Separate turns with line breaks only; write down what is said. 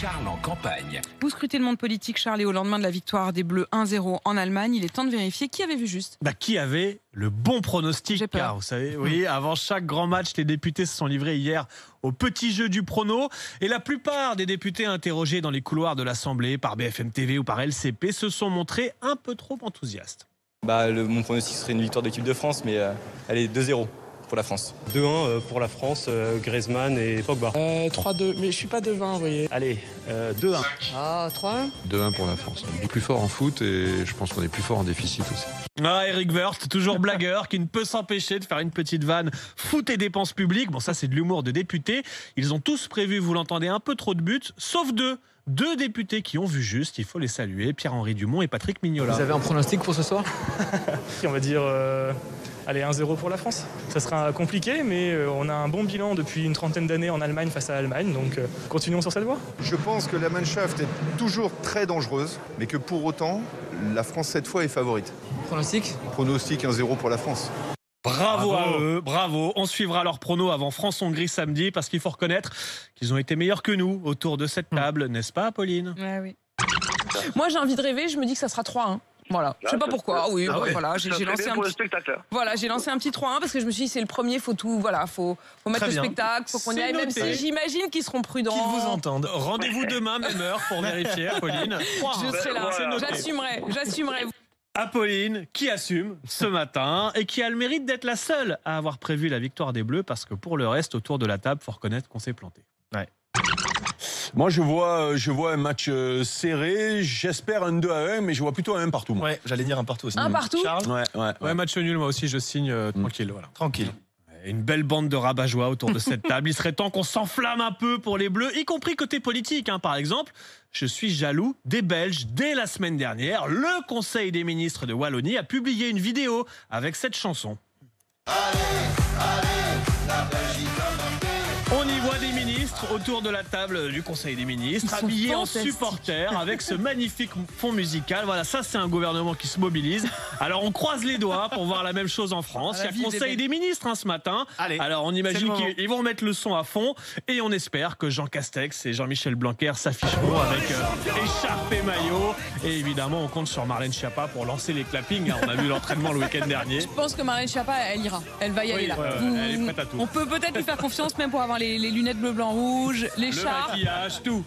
Charles en campagne.
Vous scrutez le monde politique, Charles, et au lendemain de la victoire des Bleus 1-0 en Allemagne, il est temps de vérifier qui avait vu juste.
Qui avait le bon pronostic?
J'ai peur.
Car vous savez, oui, avant chaque grand match, les députés se sont livrés hier au petit jeu du prono. Et la plupart des députés interrogés dans les couloirs de l'Assemblée par BFM TV ou par LCP se sont montrés un peu trop enthousiastes.
Mon pronostic serait une victoire de l'équipe de France, mais elle est 2-0 pour la France.
2-1 pour la France, Griezmann et Pogba.
3-2, mais je suis pas devin, vous voyez.
Allez, 2-1.
Ah, 3-1
2-1 pour la France. On est plus fort en foot et je pense qu'on est plus fort en déficit aussi.
Eric Woerth, toujours blagueur, qui ne peut s'empêcher de faire une petite vanne foot et dépenses publiques. Bon, ça c'est de l'humour de députés. Ils ont tous prévu, vous l'entendez, un peu trop de buts, sauf deux. Deux députés qui ont vu juste, il faut les saluer, Pierre-Henri Dumont et Patrick Mignola.
Vous avez un pronostic pour ce soir?
On va dire allez, 1-0 pour la France. Ça sera compliqué, mais on a un bon bilan depuis une trentaine d'années en Allemagne face à l'Allemagne, donc continuons sur cette voie.
Je pense que la Mannschaft est toujours très dangereuse, mais que pour autant, la France cette fois est favorite.
Pronostic?
Pronostic 1-0 pour la France.
Bravo à eux, bravo. On suivra leurs pronos avant France-Hongrie samedi parce qu'il faut reconnaître qu'ils ont été meilleurs que nous autour de cette table, n'est-ce pas, Pauline?
Ouais, oui. Moi, j'ai envie de rêver, je me dis que ça sera 3-1. Voilà, je sais pas pourquoi. Oui, voilà, j'ai lancé un petit. Voilà, j'ai lancé un petit 3-1 parce que je me suis dit c'est le premier, faut tout, voilà, faut mettre le spectacle, faut qu'on y aille. Même si j'imagine qu'ils seront prudents.
Qu'ils vous entendent. Rendez-vous demain, même heure, pour vérifier, Pauline.
Je serai là, j'assumerai.
Apolline qui assume ce matin et qui a le mérite d'être la seule à avoir prévu la victoire des Bleus parce que pour le reste, autour de la table, faut reconnaître qu'on s'est planté. Ouais.
Moi, je vois un match serré. J'espère un 2-1, mais je vois plutôt un 1 partout. Moi.
Ouais, j'allais dire un partout aussi.
Un partout?
Charles?
Ouais, match nul, moi aussi, je signe tranquille. Voilà.
Tranquille.
Une belle bande de rabat-joie autour de cette table. Il serait temps qu'on s'enflamme un peu pour les Bleus, y compris côté politique. Par exemple, je suis jaloux des Belges. Dès la semaine dernière, le Conseil des ministres de Wallonie a publié une vidéo avec cette chanson. On y voit des ministres autour de la table du Conseil des ministres, habillés en supporters avec ce magnifique fond musical. Voilà, ça c'est un gouvernement qui se mobilise. Alors on croise les doigts pour voir la même chose en France. Il y a le Conseil des ministres ce matin.
Allez,
alors on imagine qu'ils vont mettre le son à fond et on espère que Jean Castex et Jean-Michel Blanquer s'afficheront avec écharpe et maillot. Et évidemment on compte sur Marlène Schiappa pour lancer les clappings. On a vu l'entraînement le week-end dernier.
Je pense que Marlène Schiappa, elle ira. Elle va y aller là.
Elle est prête à tout.
On peut peut-être lui faire confiance même pour avoir les lunettes bleu, blanc, rouge, l'écharpe.
Le maquillage, tout.